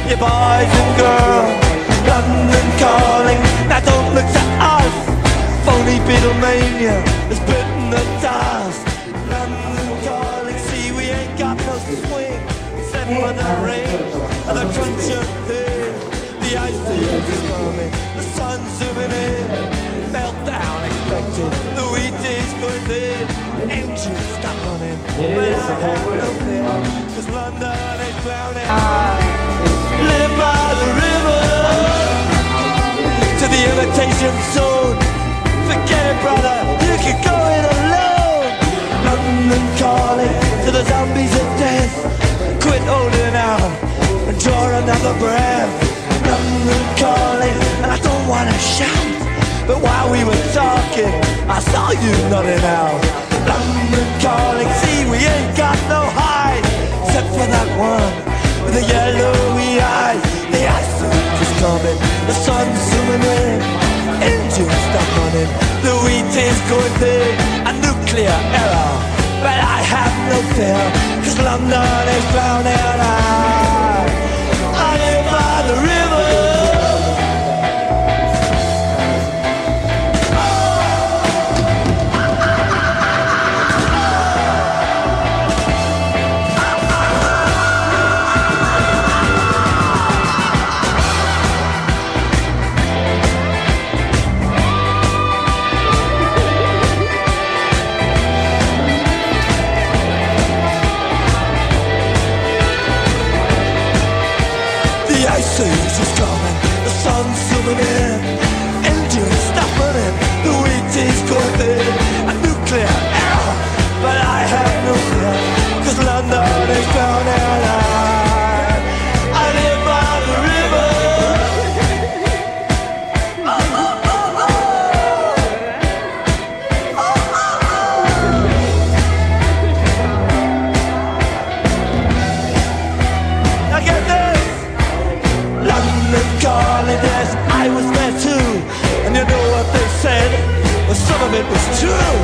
You boys and girls, London calling. Now don't look to us. Phony Beatlemania has bitten the dust. London calling. See, we ain't got no swing except for the rain and the crunch of thing. The ice age is coming. The sun's zooming in. Meltdown expected. The wheat is going in. Engines stop running. But I have no fear, 'cause London is drowning. Live by the river to the imitation zone. Forget it, brother, you can go it alone. London calling to the zombies of death. Quit holding out and draw another breath. London calling, and I don't wanna shout, but while we were talking, I saw you nodding out. London calling, see, we ain't got no hide, except for that one with the yellowy eyes. The ice age is coming, the sun's zooming in. Engines stop running, the wheat is going big. A nuclear error, but I have no fear, 'cause London is drowning. I live by the river. The ice age is coming, the sun's zooming in. Engines stop running, the wheat is going big. A nuclear error, but I have no fear, 'cause London is drowning. I live by the river. Now get this. London calling, yes, I was there too. And you know what they said? Well, some of it was true.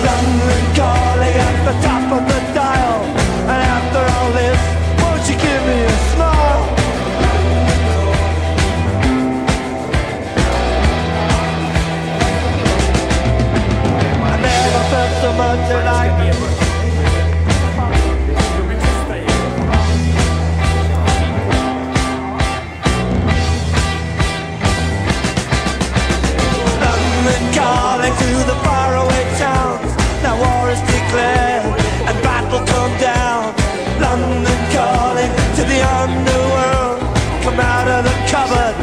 London calling at the top of the dial. And after all this, won't you give me a smile? I never felt so much like calling to the faraway towns. Now war is declared and battle come down. London calling to the underworld. Come out of the cupboard,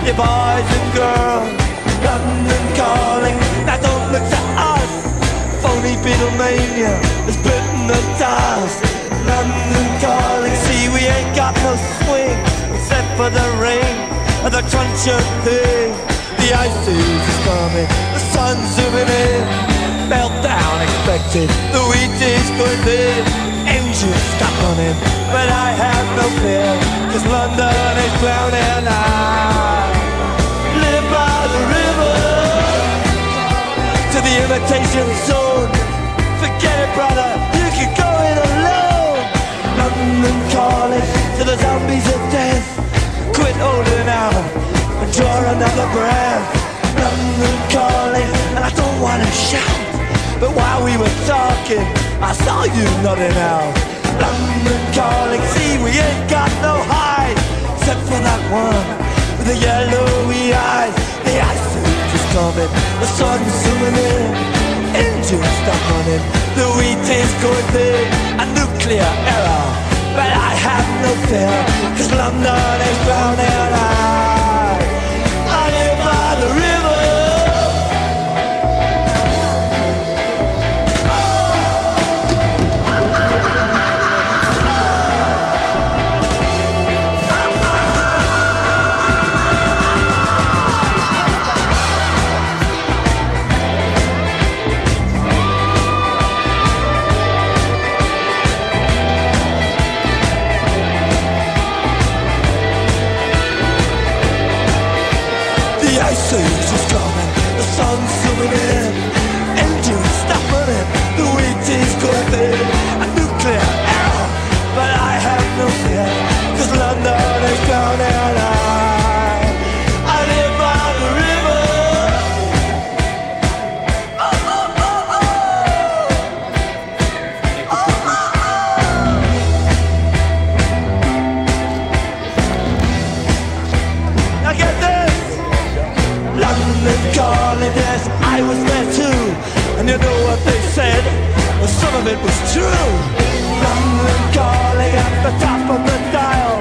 you boys and girls. London calling, now don't look to us. Phony Beatlemania has bitten the dust. London calling, see, we ain't got no swing except for the rain and the crunch of thing. The ice age is coming, the sun's zooming in. Meltdown expected, the wheat is going big. Engines stop running, but I have no fear, 'cause London is drowning. I live by the river to the imitation zone. Forget it, brother, you can go it alone. London calling to the zombies of death. Quit holding out and draw another breath. London calling, and I don't wanna shout, but while we were talking, I saw you nodding out. London calling, see, we ain't got no hide, except for that one with the yellowy eyes. The ice age is coming, the sun's zooming in. Engines stop running, the wheat is going big. A nuclear error, but I have no fear, 'cause London is drowning. I live by the river. The ice age is coming, the sun's zooming in. Engines stop running, the wheat is going big. A nuclear error, but I have no fear, 'cause London is drowning. is true. London calling at the top of the dial.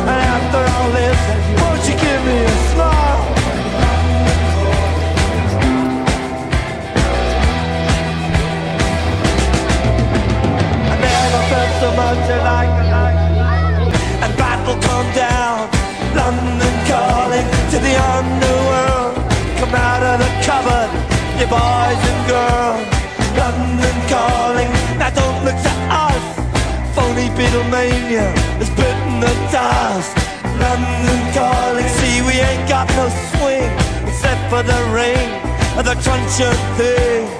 And after all this, won't you give me a smile? I never felt so much alike. And battle come down. London calling to the underworld. Come out of the cupboard, you boys and girls. London calling, now don't look to us. Phony Beatlemania has bitten the dust. London calling, see we ain't got no swing except for the ring of the truncheon thing.